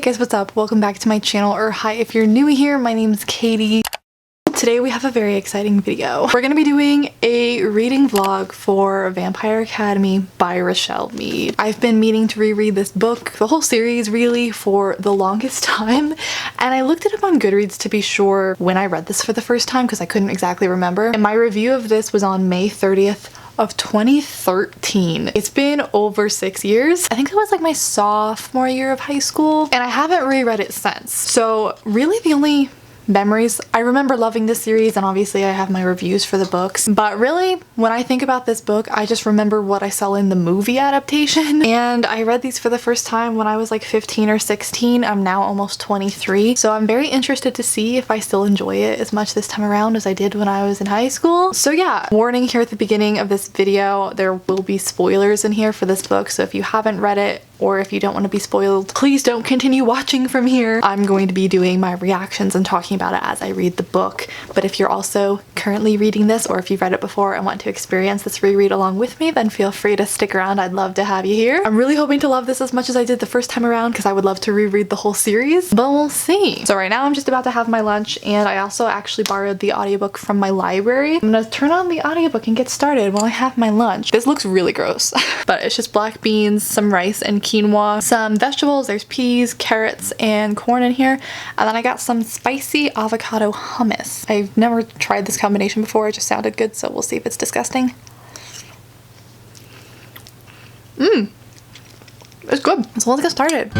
guys, what's up? Welcome back to my channel, or hi if you're new here. My name's Katie. Today we have a very exciting video. We're gonna be doing a reading vlog for Vampire Academy by Richelle Mead. I've been meaning to reread this book, the whole series really, for the longest time, and I looked it up on Goodreads to be sure when I read this for the first time because I couldn't exactly remember. And my review of this was on May 30th of 2013. It's been over 6 years. I think it was like my sophomore year of high school, and I haven't reread it since. So really the only memories, I remember loving this series, and obviously I have my reviews for the books, but really when I think about this book I just remember what I saw in the movie adaptation. And I read these for the first time when I was like 15 or 16. I'm now almost 23, so I'm very interested to see if I still enjoy it as much this time around as I did when I was in high school. So yeah, warning here at the beginning of this video, there will be spoilers in here for this book, so if you haven't read it or if you don't want to be spoiled, please don't continue watching from here. I'm going to be doing my reactions and talking about it as I read the book. But if you're also currently reading this, or if you've read it before and want to experience this reread along with me, then feel free to stick around. I'd love to have you here. I'm really hoping to love this as much as I did the first time around because I would love to reread the whole series, but we'll see. So right now I'm just about to have my lunch, and I also actually borrowed the audiobook from my library. I'm gonna turn on the audiobook and get started while I have my lunch. This looks really gross, but it's just black beans, some rice and quinoa, some vegetables, there's peas, carrots, and corn in here, and then I got some spicy avocado hummus. I've never tried this combination before, it just sounded good, so we'll see if it's disgusting. It's good. So let's get started.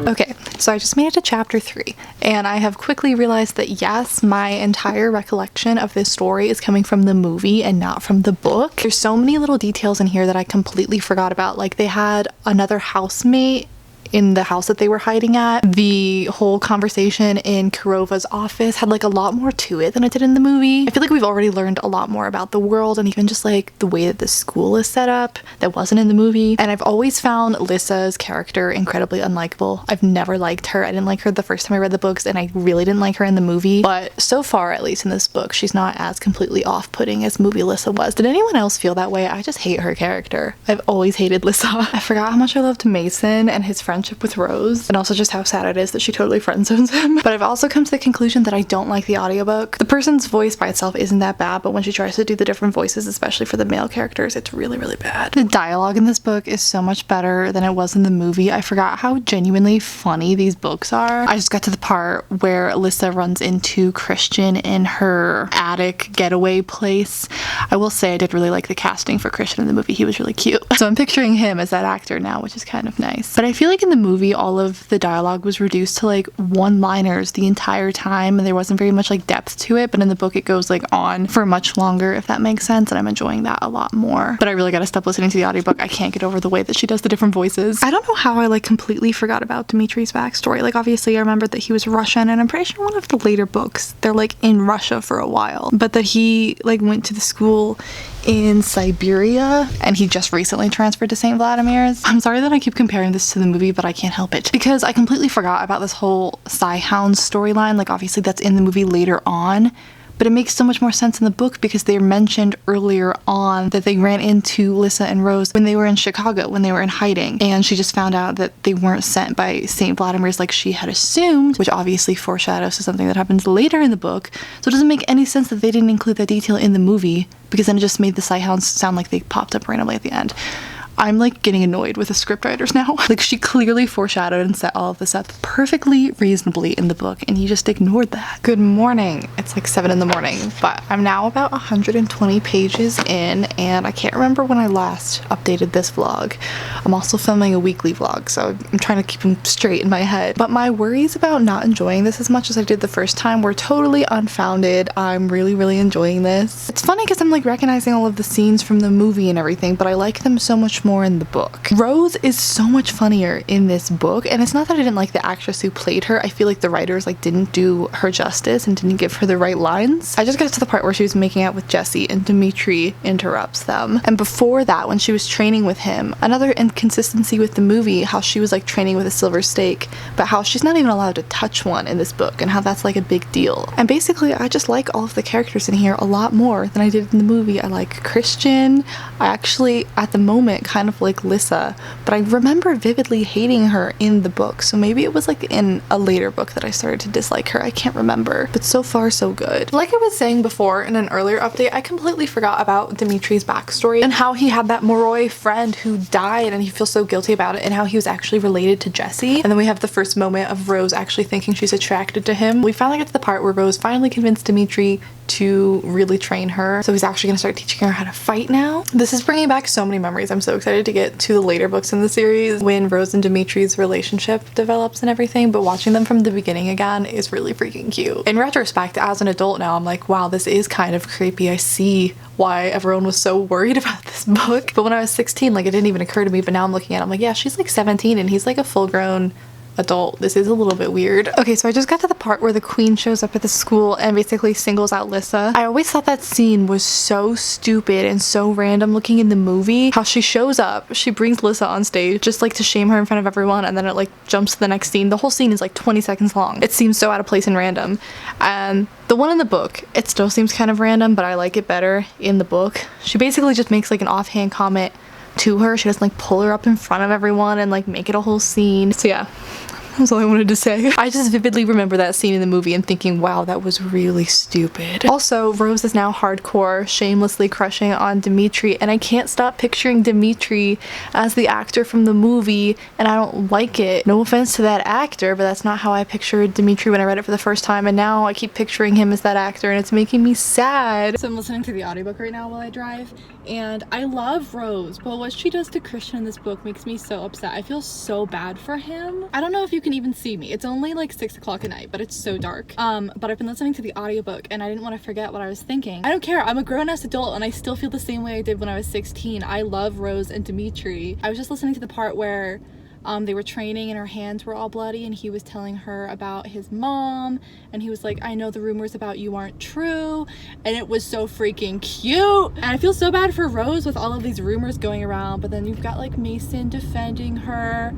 Okay, so I just made it to chapter 3, and I have quickly realized that yes, my entire recollection of this story is coming from the movie and not from the book. There's so many little details in here that I completely forgot about. Like, they had another housemate in the house that they were hiding at. The whole conversation in Kurova's office had like a lot more to it than it did in the movie. I feel like we've already learned a lot more about the world and even just like the way that the school is set up that wasn't in the movie. And I've always found Lissa's character incredibly unlikable. I've never liked her. I didn't like her the first time I read the books, and I really didn't like her in the movie, but so far, at least in this book, she's not as completely off-putting as movie Lissa was. Did anyone else feel that way? I just hate her character. I've always hated Lissa. I forgot how much I loved Mason and his friendship with Rose, and also just how sad it is that she totally friend-zones him. But I've also come to the conclusion that I don't like the audiobook. The person's voice by itself isn't that bad, but when she tries to do the different voices, especially for the male characters, it's really, really bad. The dialogue in this book is so much better than it was in the movie. I forgot how genuinely funny these books are. I just got to the part where Lissa runs into Christian in her attic getaway place. I will say I did really like the casting for Christian in the movie. He was really cute. So I'm picturing him as that actor now, which is kind of nice. But I feel like in the movie all of the dialogue was reduced to like one-liners the entire time, and there wasn't very much like depth to it, but in the book it goes like on for much longer, if that makes sense, and I'm enjoying that a lot more. But I really gotta stop listening to the audiobook. I can't get over the way that she does the different voices. I don't know how I like completely forgot about Dimitri's backstory. Like, obviously I remembered that he was Russian, and I'm pretty sure one of the later books they're like in Russia for a while, but that he like went to the school in Siberia and he just recently transferred to St. Vladimir's. I'm sorry that I keep comparing this to the movie, but I can't help it because I completely forgot about this whole Psyhound storyline. Like, obviously that's in the movie later on, but it makes so much more sense in the book because they mentioned earlier on that they ran into Lissa and Rose when they were in Chicago, when they were in hiding, and she just found out that they weren't sent by St. Vladimir's like she had assumed, which obviously foreshadows to something that happens later in the book. So it doesn't make any sense that they didn't include that detail in the movie, because then it just made the Psyhounds sound like they popped up randomly at the end. I'm like getting annoyed with the scriptwriters now. Like, she clearly foreshadowed and set all of this up perfectly reasonably in the book, and you just ignored that. Good morning. It's like 7 in the morning, but I'm now about 120 pages in, and I can't remember when I last updated this vlog. I'm also filming a weekly vlog, so I'm trying to keep them straight in my head. But my worries about not enjoying this as much as I did the first time were totally unfounded. I'm really, really enjoying this. It's funny because I'm like recognizing all of the scenes from the movie and everything, but I like them so much more in the book. Rose is so much funnier in this book, and it's not that I didn't like the actress who played her. I feel like the writers like didn't do her justice and didn't give her the right lines. I just got to the part where she was making out with Jesse and Dimitri interrupts them. And before that, when she was training with him, another inconsistency with the movie, how she was like training with a silver stake, but how she's not even allowed to touch one in this book, and how that's like a big deal. And basically, I just like all of the characters in here a lot more than I did in the movie. I like Christian. I actually, at the moment, kind of like Lissa, but I remember vividly hating her in the book, so maybe it was like in a later book that I started to dislike her. I can't remember, but so far so good. Like I was saying before in an earlier update, I completely forgot about Dimitri's backstory and how he had that Moroi friend who died and he feels so guilty about it, and how he was actually related to Jesse. And then we have the first moment of Rose actually thinking she's attracted to him. We finally get to the part where Rose finally convinced Dimitri to really train her, so he's actually gonna start teaching her how to fight now. This is bringing back so many memories. I'm so excited to get to the later books in the series when Rose and Dimitri's relationship develops and everything, but watching them from the beginning again is really freaking cute. In retrospect, as an adult now, I'm like, wow, this is kind of creepy. I see why everyone was so worried about this book, but when I was 16, like, it didn't even occur to me, but now I'm looking at it, I'm like, yeah, she's like 17 and he's like a full-grown adult. This is a little bit weird. Okay, so I just got to the part where the queen shows up at the school and basically singles out Lissa. I always thought that scene was so stupid and so random looking in the movie. How she shows up, she brings Lissa on stage just like to shame her in front of everyone, and then it like jumps to the next scene. The whole scene is like 20 seconds long. It seems so out of place and random. And the one in the book, it still seems kind of random, but I like it better in the book. She basically just makes like an offhand comment to her. She doesn't like pull her up in front of everyone and like make it a whole scene. So yeah, that's all I wanted to say. I just vividly remember that scene in the movie and thinking, wow, that was really stupid. Also, Rose is now hardcore shamelessly crushing on Dimitri, and I can't stop picturing Dimitri as the actor from the movie, and I don't like it. No offense to that actor, but that's not how I pictured Dimitri when I read it for the first time, and now I keep picturing him as that actor, and it's making me sad. So I'm listening to the audiobook right now while I drive, and I love Rose, but what she does to Christian in this book makes me so upset. I feel so bad for him. I don't know if you can even see me. It's only like 6 o'clock at night, but it's so dark. But I've been listening to the audiobook and I didn't want to forget what I was thinking. I don't care. I'm a grown-ass adult and I still feel the same way I did when I was 16. I love Rose and Dimitri. I was just listening to the part where they were training and her hands were all bloody, and he was telling her about his mom, and he was like, I know the rumors about you aren't true, and it was so freaking cute. And I feel so bad for Rose with all of these rumors going around, but then you've got like Mason defending her.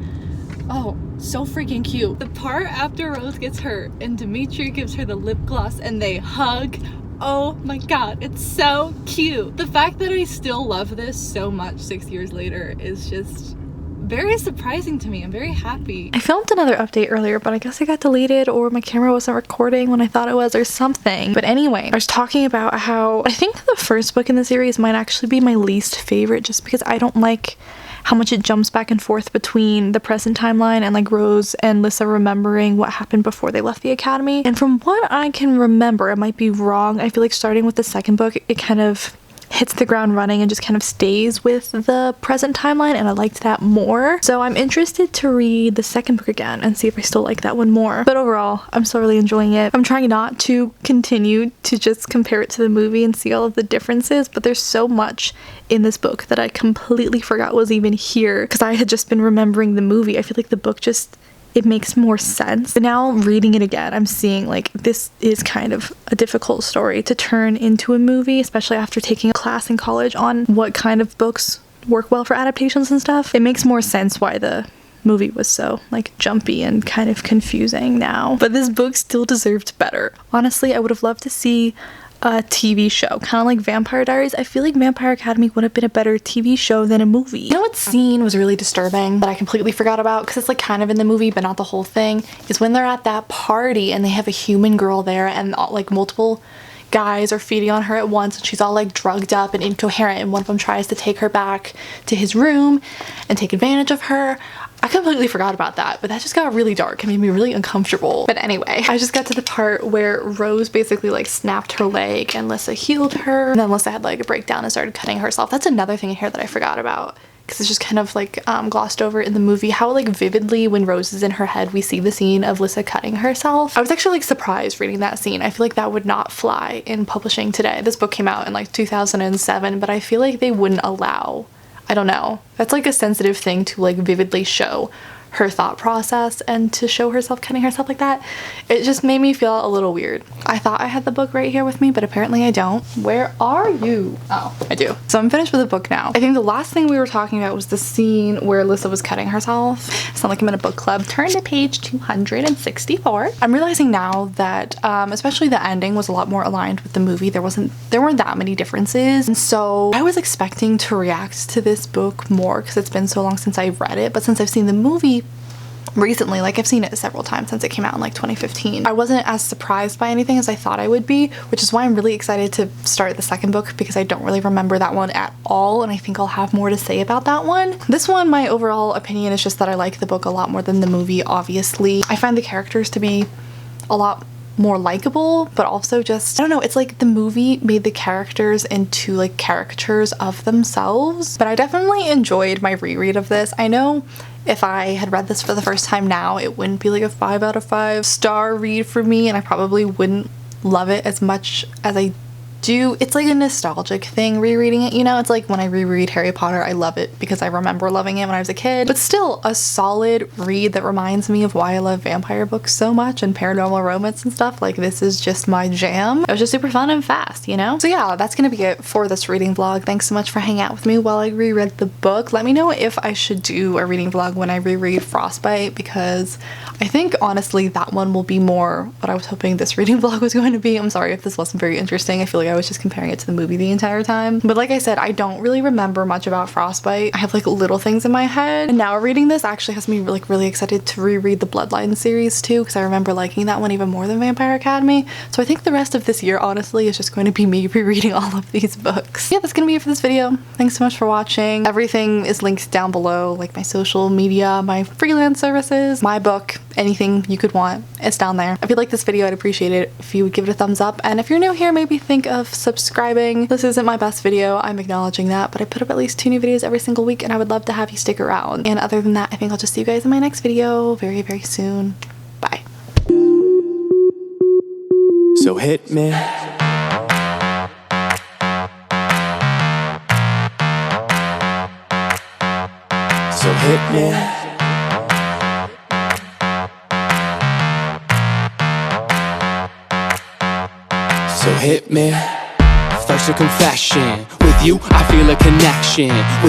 Oh, so freaking cute. The part after Rose gets hurt and Dimitri gives her the lip gloss and they hug. Oh my god, it's so cute. The fact that I still love this so much 6 years later is just very surprising to me. I'm very happy. I filmed another update earlier, but I guess it got deleted or my camera wasn't recording when I thought it was or something. But anyway, I was talking about how I think the first book in the series might actually be my least favorite, just because I don't like how much it jumps back and forth between the present timeline and like Rose and Lissa remembering what happened before they left the academy. And from what I can remember, I might be wrong, I feel like starting with the second book, it kind of hits the ground running and just kind of stays with the present timeline, and I liked that more. So I'm interested to read the second book again and see if I still like that one more. But overall, I'm still really enjoying it. I'm trying not to continue to just compare it to the movie and see all of the differences, but there's so much in this book that I completely forgot was even here because I had just been remembering the movie. I feel like the book just, it makes more sense. But now reading it again, I'm seeing like this is kind of a difficult story to turn into a movie, especially after taking a class in college on what kind of books work well for adaptations and stuff. It makes more sense why the movie was so like jumpy and kind of confusing now. But this book still deserved better. Honestly, I would have loved to see a TV show, kind of like Vampire Diaries. I feel like Vampire Academy would have been a better TV show than a movie. You know what scene was really disturbing that I completely forgot about, because it's like kind of in the movie but not the whole thing, is when they're at that party and they have a human girl there and like multiple guys are feeding on her at once and she's all like drugged up and incoherent, and one of them tries to take her back to his room and take advantage of her. I completely forgot about that, but that just got really dark and made me really uncomfortable. But anyway, I just got to the part where Rose basically like snapped her leg and Lissa healed her, and then Lissa had like a breakdown and started cutting herself. That's another thing in here that I forgot about, because it's just kind of like glossed over in the movie, how like vividly when Rose is in her head we see the scene of Lissa cutting herself. I was actually like surprised reading that scene. I feel like that would not fly in publishing today. This book came out in like 2007, but I feel like they wouldn't allow I don't know. That's like a sensitive thing to like vividly show her thought process, and to show herself cutting herself like that, it just made me feel a little weird. I thought I had the book right here with me, but apparently I don't. Where are you? Oh, I do. So I'm finished with the book now. I think the last thing we were talking about was the scene where Alyssa was cutting herself. It's not like I'm in a book club. Turn to page 264. I'm realizing now that especially the ending was a lot more aligned with the movie. There weren't that many differences, and so I was expecting to react to this book more because it's been so long since I've read it, but since I've seen the movie recently, like I've seen it several times since it came out in like 2015, I wasn't as surprised by anything as I thought I would be, which is why I'm really excited to start the second book, because I don't really remember that one at all, and I think I'll have more to say about that one. This one, my overall opinion is just that I like the book a lot more than the movie, obviously. I find the characters to be a lot more likable, but also just, I don't know, it's like the movie made the characters into like caricatures of themselves. But I definitely enjoyed my reread of this. I know if I had read this for the first time now, it wouldn't be like a 5 out of 5 star read for me, and I probably wouldn't love it as much as I do. It's like a nostalgic thing rereading it, you know? It's like when I reread Harry Potter, I love it because I remember loving it when I was a kid, but still a solid read that reminds me of why I love vampire books so much and paranormal romance and stuff. Like, this is just my jam. It was just super fun and fast, you know? So yeah, that's gonna be it for this reading vlog. Thanks so much for hanging out with me while I reread the book. Let me know if I should do a reading vlog when I reread Frostbite, because I think honestly that one will be more what I was hoping this reading vlog was going to be. I'm sorry if this wasn't very interesting. I feel like I was just comparing it to the movie the entire time. But like I said, I don't really remember much about Frostbite. I have like little things in my head. And now reading this actually has me like really excited to reread the Bloodline series too, because I remember liking that one even more than Vampire Academy. So I think the rest of this year honestly is just going to be me rereading all of these books. Yeah, that's gonna be it for this video. Thanks so much for watching. Everything is linked down below, like my social media, my freelance services, my book, anything you could want, it's down there. If you like this video, I'd appreciate it if you would give it a thumbs up, and if you're new here, maybe think of subscribing. This isn't my best video, I'm acknowledging that, but I put up at least 2 new videos every single week, and I would love to have you stick around. And other than that, I think I'll just see you guys in my next video very, very soon. Bye. So hit me. So hit me. So hit me. First a confession. With you I feel a connection. With